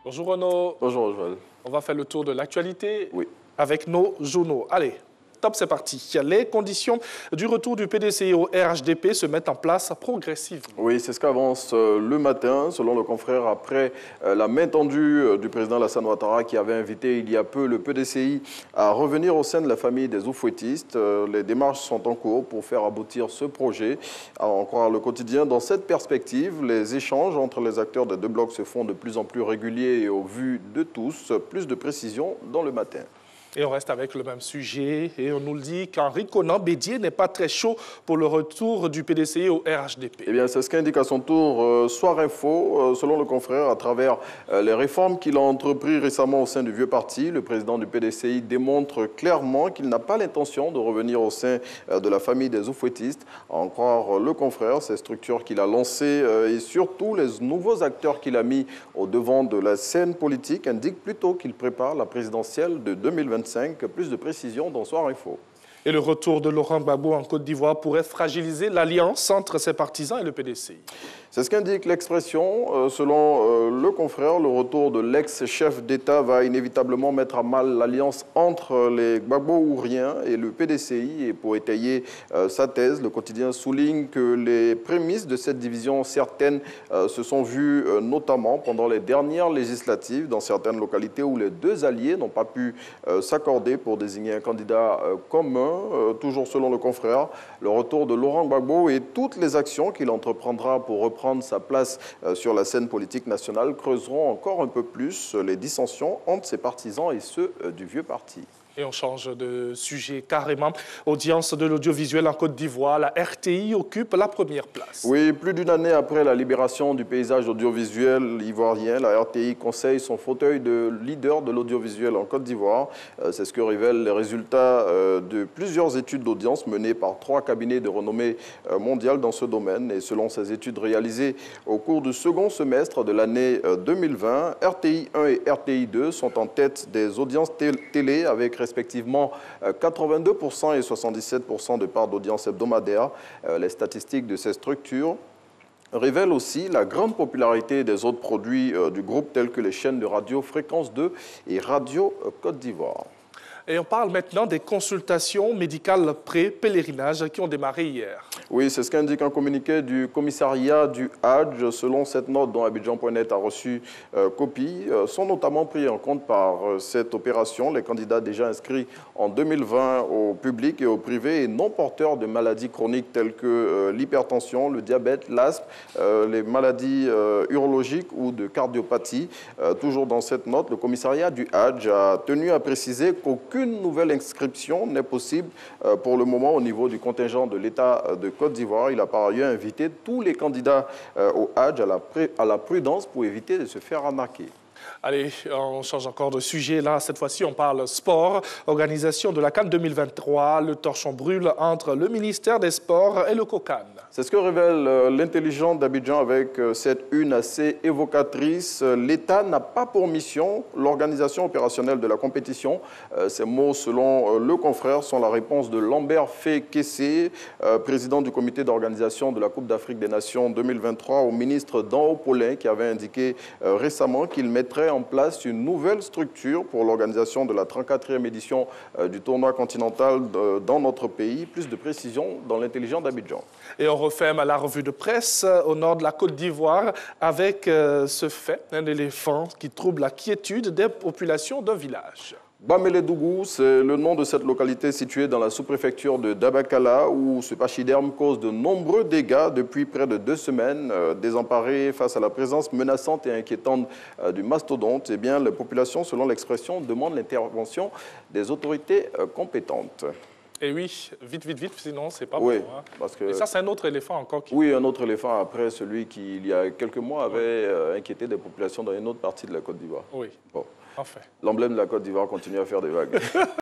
Bonjour Renaud. Bonjour Joël. On va faire le tour de l'actualité Oui. avec nos journaux. Allez, top, c'est parti. Les conditions du retour du PDCI au RHDP se mettent en place progressivement. Oui, c'est ce qu'avance le matin, selon le confrère, après la main tendue du président Alassane Ouattara qui avait invité il y a peu le PDCI à revenir au sein de la famille des Oufouettistes. Les démarches sont en cours pour faire aboutir ce projet. À en croire le quotidien, dans cette perspective, les échanges entre les acteurs des deux blocs se font de plus en plus réguliers et au vu de tous. Plus de précisions dans le matin. Et on reste avec le même sujet et on nous le dit qu'Henri Konan Bédier n'est pas très chaud pour le retour du PDCI au RHDP. Eh bien, c'est ce qu'indique à son tour Soir Info, selon le confrère, à travers les réformes qu'il a entreprises récemment au sein du vieux parti. Le président du PDCI démontre clairement qu'il n'a pas l'intention de revenir au sein de la famille des Oufouettistes. À en croire le confrère, ces structures qu'il a lancées et surtout les nouveaux acteurs qu'il a mis au devant de la scène politique indiquent plutôt qu'il prépare la présidentielle de 2025. Plus de précisions dans Soir Info. Et le retour de Laurent Gbagbo en Côte d'Ivoire pourrait fragiliser l'alliance entre ses partisans et le PDCI. C'est ce qu'indique l'expression. Selon le confrère, le retour de l'ex-chef d'État va inévitablement mettre à mal l'alliance entre les Gbagbo-ouriens et le PDCI. Et pour étayer sa thèse, le quotidien souligne que les prémices de cette division, certaines se sont vues notamment pendant les dernières législatives dans certaines localités où les deux alliés n'ont pas pu s'accorder pour désigner un candidat commun. Toujours selon le confrère, le retour de Laurent Gbagbo et toutes les actions qu'il entreprendra pour reprendre sa place sur la scène politique nationale creuseront encore un peu plus les dissensions entre ses partisans et ceux du vieux parti. Et on change de sujet carrément. Audience de l'audiovisuel en Côte d'Ivoire, la RTI occupe la première place. Oui, plus d'une année après la libération du paysage audiovisuel ivoirien, la RTI conseille son fauteuil de leader de l'audiovisuel en Côte d'Ivoire. C'est ce que révèlent les résultats de plusieurs études d'audience menées par 3 cabinets de renommée mondiale dans ce domaine. Et selon ces études réalisées au cours du second semestre de l'année 2020, RTI 1 et RTI 2 sont en tête des audiences télé avec respectivement 82% et 77% de part d'audience hebdomadaire. Les statistiques de ces structures révèlent aussi la grande popularité des autres produits du groupe tels que les chaînes de radio Fréquence 2 et Radio Côte d'Ivoire. Et on parle maintenant des consultations médicales pré-pèlerinage qui ont démarré hier. Oui, c'est ce qu'indique un communiqué du commissariat du Hadj. Selon cette note dont Abidjan.net a reçu copie, sont notamment pris en compte par cette opération les candidats déjà inscrits en 2020 au public et au privé et non porteurs de maladies chroniques telles que l'hypertension, le diabète, l'asthme, les maladies urologiques ou de cardiopathie. Toujours dans cette note, le commissariat du Hadj a tenu à préciser qu'aucune nouvelle inscription n'est possible pour le moment au niveau du contingent de l'État de Côte d'Ivoire. Il a par ailleurs invité tous les candidats au Hadj à la prudence pour éviter de se faire arnaquer. Allez, on change encore de sujet. Là, cette fois-ci, on parle sport. Organisation de la CAN 2023. Le torchon brûle entre le ministère des Sports et le COCAN. C'est ce que révèle l'intelligent d'Abidjan avec cette une assez évocatrice. L'État n'a pas pour mission l'organisation opérationnelle de la compétition. Ces mots, selon le confrère, sont la réponse de Lambert Fé-Kessé, président du comité d'organisation de la Coupe d'Afrique des Nations 2023, au ministre Dan Paulin, qui avait indiqué récemment qu'il mettrait en place une nouvelle structure pour l'organisation de la 34e édition du tournoi continental dans notre pays. Plus de précisions dans l'intelligent d'Abidjan. Et on referme la revue de presse au nord de la Côte d'Ivoire avec ce fait, un éléphant qui trouble la quiétude des populations d'un village. Bameledougou, c'est le nom de cette localité située dans la sous-préfecture de Dabakala où ce pachyderme cause de nombreux dégâts depuis près de 2 semaines. Désemparés face à la présence menaçante et inquiétante du mastodonte, eh bien, les populations, selon l'expression, demandent l'intervention des autorités compétentes. Et oui, vite, sinon c'est pas oui, bon. Hein. Parce que... Et ça, c'est un autre éléphant encore qui... Oui, un autre éléphant après celui qui, il y a quelques mois, avait inquiété des populations dans une autre partie de la Côte d'Ivoire. Oui, bon. enfin. L'emblème de la Côte d'Ivoire continue à faire des vagues.